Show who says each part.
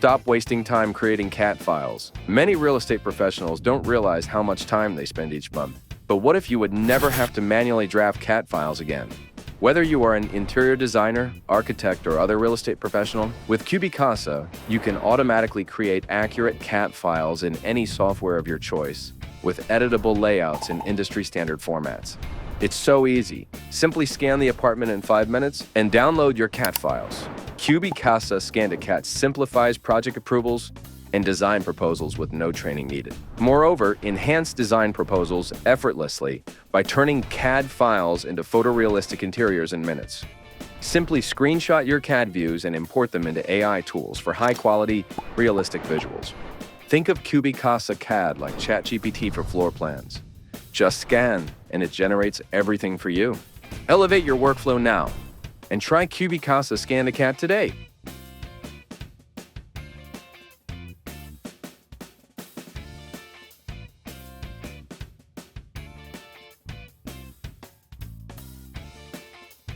Speaker 1: Stop wasting time creating CAD files. Many real estate professionals don't realize how much time they spend each month. But what if you would never have to manually draft CAD files again? Whether you are an interior designer, architect, or other real estate professional, with CubiCasa, you can automatically create accurate CAD files in any software of your choice, with editable layouts in industry-standard formats. It's so easy. Simply scan the apartment in 5 minutes and download your CAD files. CubiCasa CAD simplifies project approvals and design proposals with no training needed. Moreover, enhance design proposals effortlessly by turning CAD files into photorealistic interiors in minutes. Simply screenshot your CAD views and import them into AI tools for high-quality, realistic visuals. Think of CubiCasa CAD like ChatGPT for floor plans. Just scan, and it generates everything for you. Elevate your workflow now, and try CubiCasa CAD today.